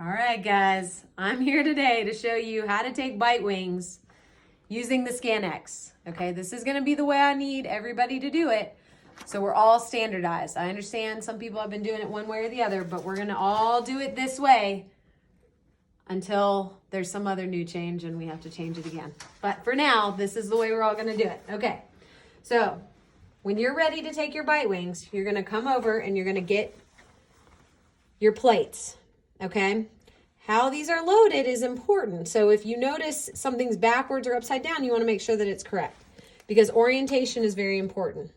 All right, guys, I'm here today to show you how to take bite wings using the ScanX. Okay, this is going to be the way I need everybody to do it, so we're all standardized. I understand some people have been doing it one way or the other, but we're going to all do it this way until there's some other new change and we have to change it again. But for now, this is the way we're all going to do it. Okay, so when you're ready to take your bite wings, you're going to come over and you're going to get your plates. Okay, how these are loaded is important. So if you notice something's backwards or upside down, you want to make sure that it's correct because orientation is very important.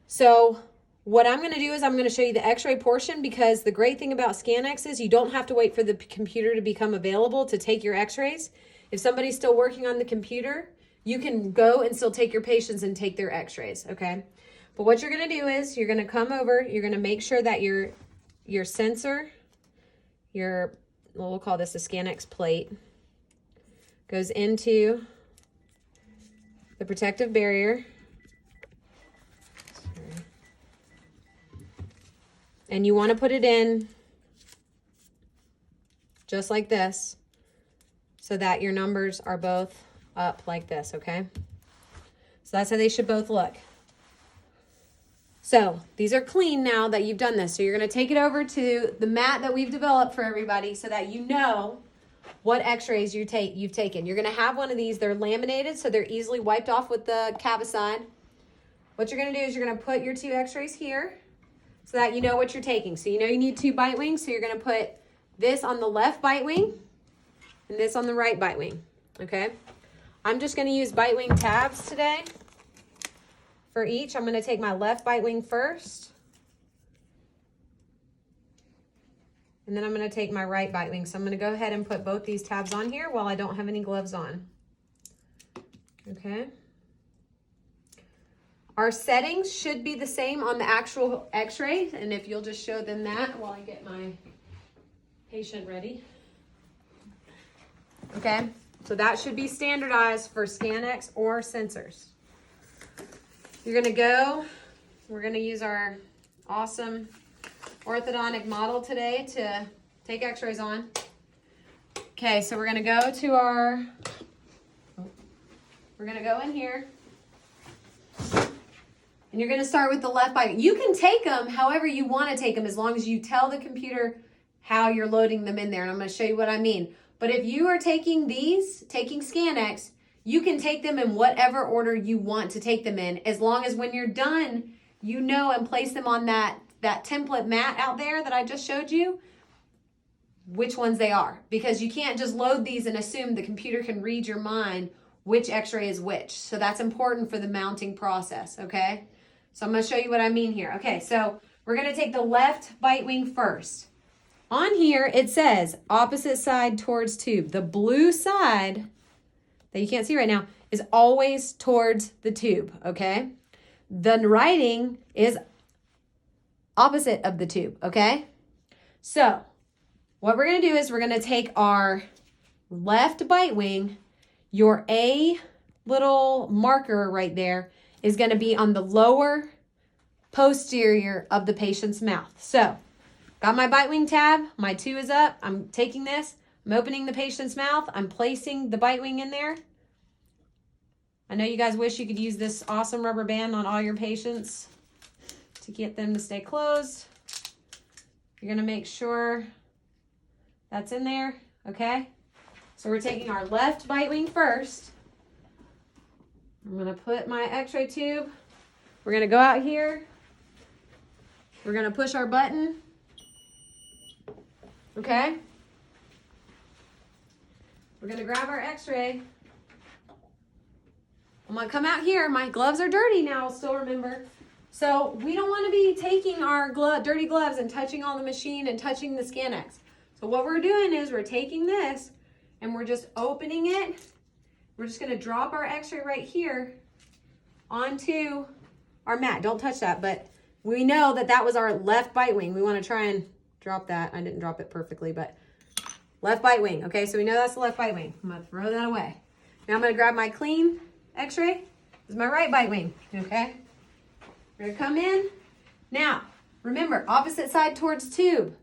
So what I'm going to do is I'm going to show you the x-ray portion, because the great thing about ScanX is you don't have to wait for the computer to become available to take your x-rays. If somebody's still working on the computer, you can go and still take your patients and take their x-rays, okay? But what you're going to do is you're going to come over, you're going to make sure that your sensor, we'll call this a ScanX plate, goes into the protective barrier. And you want to put it in just like this so that your numbers are both up like this, okay? So that's how they should both look. So these are clean now that you've done this. So you're going to take it over to the mat that we've developed for everybody so that you know what x-rays you've taken. You're going to have one of these. They're laminated, so they're easily wiped off with the Cavicide. What you're going to do is you're going to put your two x-rays here so that you know what you're taking. So you know you need 2 bite wings, so you're going to put this on the left bite wing and this on the right bite wing, okay? I'm just going to use bite wing tabs today. For each, I'm going to take my left bite wing first. And then I'm going to take my right bite wing. So I'm going to go ahead and put both these tabs on here while I don't have any gloves on. Okay. Our settings should be the same on the actual x-ray. And if you'll just show them that while I get my patient ready. Okay. So that should be standardized for ScanX or sensors. You're going to go, we're going to use our awesome orthodontic model today to take x-rays on. Okay, so we're going to go to we're going to go in here. And you're going to start with the left bite. You can take them however you want to take them as long as you tell the computer how you're loading them in there. And I'm going to show you what I mean. But if you are taking ScanX, you can take them in whatever order you want to take them in, as long as when you're done, you know, and place them on that template mat out there that I just showed you, which ones they are. Because you can't just load these and assume the computer can read your mind which x-ray is which. So that's important for the mounting process, okay? So I'm going to show you what I mean here. Okay, so we're going to take the left bite wing first. On here, it says opposite side towards tube. The blue side that you can't see right now is always towards the tube, okay? The writing is opposite of the tube, okay? So what we're going to do is we're going to take our left bite wing. Your A little marker right there is going to be on the lower posterior of the patient's mouth. So got my bite wing tab. My 2 is up. I'm taking this. I'm opening the patient's mouth. I'm placing the bite wing in there. I know you guys wish you could use this awesome rubber band on all your patients to get them to stay closed. You're going to make sure that's in there, okay? So we're taking our left bite wing first. I'm going to put my x-ray tube. We're going to go out here. We're going to push our button, okay? We're going to grab our x-ray. I'm going to come out here. My gloves are dirty now, I'll still remember. So we don't want to be taking our dirty gloves and touching all the machine and touching the ScanX. So what we're doing is we're taking this and we're just opening it. We're just going to drop our x-ray right here onto our mat. Don't touch that, but we know that that was our left bite wing. We want to try and drop that. I didn't drop it perfectly, but left bite wing. Okay, so we know that's the left bite wing. I'm going to throw that away. Now I'm going to grab my clean x-ray. This is my right bite wing, okay? We're going to come in. Now, remember, opposite side towards tube.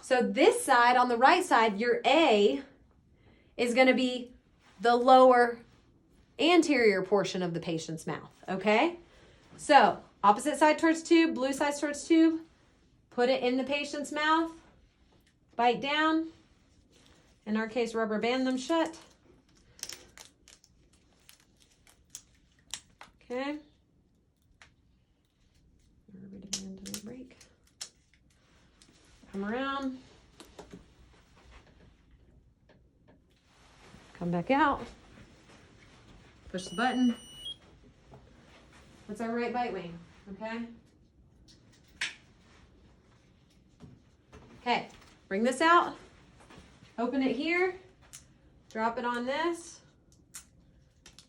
So this side, on the right side, your A is going to be the lower anterior portion of the patient's mouth, okay? So opposite side towards tube, blue side towards tube, put it in the patient's mouth, bite down. In our case, rubber band them shut. Okay. Rubber band doesn't break. Come around. Come back out. Push the button. What's our right bite wing? Okay. Okay. Bring this out. Open it here. Drop it on this.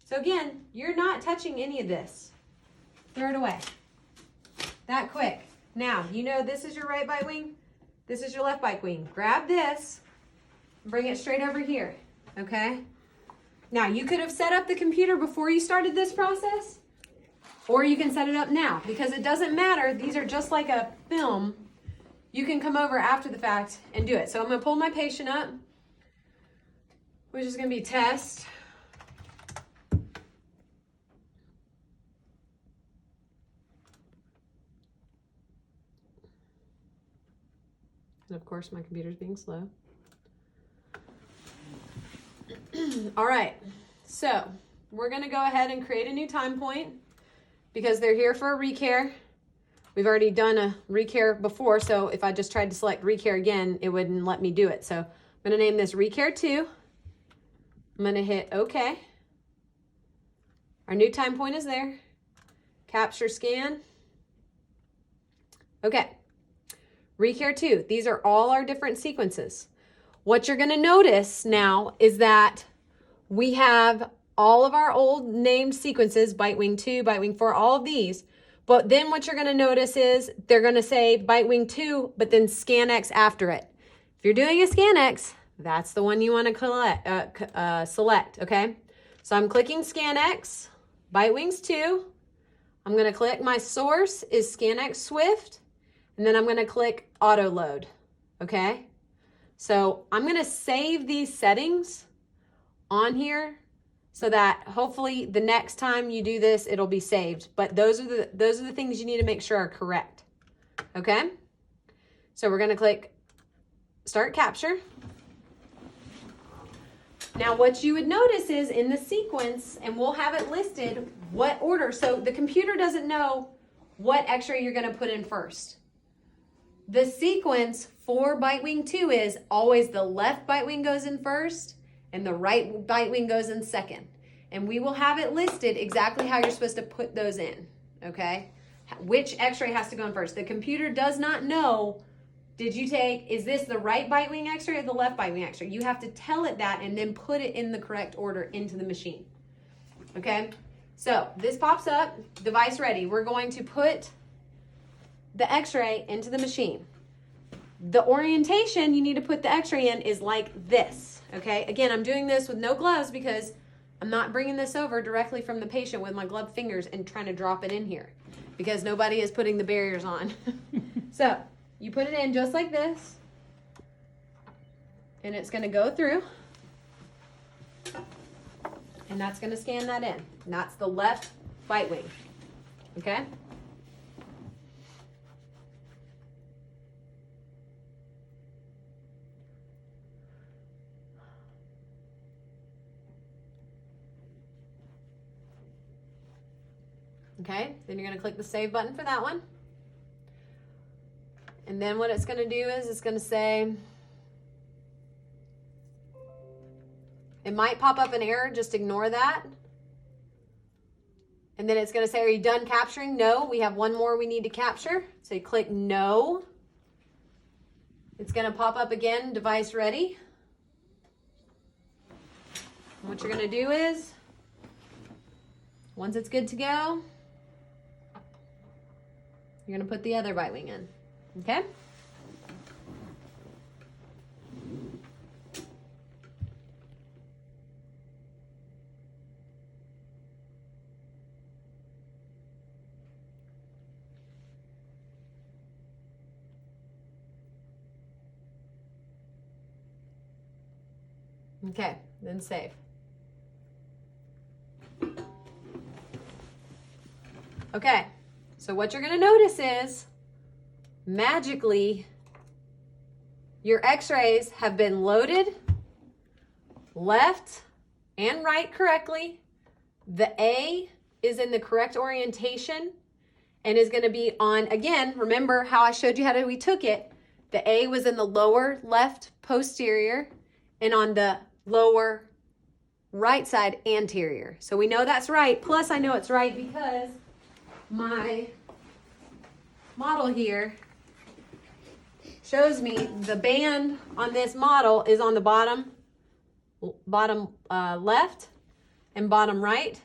So again, you're not touching any of this. Throw it away. That quick. Now, you know this is your right bite wing. This is your left bite wing. Grab this. Bring it straight over here. Okay? Now, you could have set up the computer before you started this process, or you can set it up now, because it doesn't matter. These are just like a film. You can come over after the fact and do it. So I'm going to pull my patient up, which is going to be test. And of course, my computer's being slow. All right, so we're going to go ahead and create a new time point because they're here for a recare. We've already done a recare before, so if I just tried to select recare again, it wouldn't let me do it. So I'm going to name this recare 2. I'm going to hit OK. Our new time point is there. Capture scan. Okay. Recare 2. These are all our different sequences. What you're going to notice now is that we have all of our old named sequences, bite wing 2, bite wing 4, all of these. But then what you're going to notice is they're going to say bite wing 2, but then ScanX after it. If you're doing a ScanX, that's the one you want to select, okay? So I'm clicking ScanX, bite wings 2. I'm going to click my source is ScanX Swift, and then I'm going to click auto load, okay? So I'm going to save these settings on here so that hopefully the next time you do this, it'll be saved. But those are the things you need to make sure are correct. Okay? So we're going to click Start Capture. Now what you would notice is in the sequence, and we'll have it listed, what order. So the computer doesn't know what x-ray you're going to put in first. The sequence for bite wing 2 is always the left bite wing goes in first and the right bite wing goes in second. And we will have it listed exactly how you're supposed to put those in, okay? Which x-ray has to go in first. The computer does not know, is this the right bite wing x-ray or the left bite wing x-ray? You have to tell it that and then put it in the correct order into the machine, okay? So this pops up, device ready. We're going to put the x-ray into the machine. The orientation you need to put the x-ray in is like this, okay? Again, I'm doing this with no gloves because I'm not bringing this over directly from the patient with my gloved fingers and trying to drop it in here because nobody is putting the barriers on. So you put it in just like this, and it's going to go through, and that's going to scan that in. And that's the left bite wing, okay? Okay, then you're going to click the save button for that one. And then what it's going to do is it's going to say, it might pop up an error, just ignore that. And then it's going to say, are you done capturing? No, we have one more we need to capture. So you click no. It's going to pop up again, device ready. And what you're going to do is, once it's good to go, you're going to put the other bite wing in, okay? Okay, then save. Okay, so what you're gonna notice is magically your x-rays have been loaded left and right correctly. The A is in the correct orientation and is going to be on, again, remember how I showed you how we took it. The A was in the lower left posterior and on the lower right side anterior. So we know that's right. Plus I know it's right because my model here shows me the band on this model is on the bottom left and bottom right,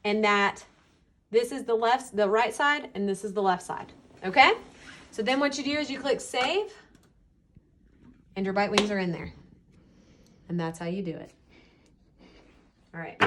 and that this is the right side and this is the left side. Okay, so then what you do is you click save and your bite wings are in there, and that's how you do it. All right.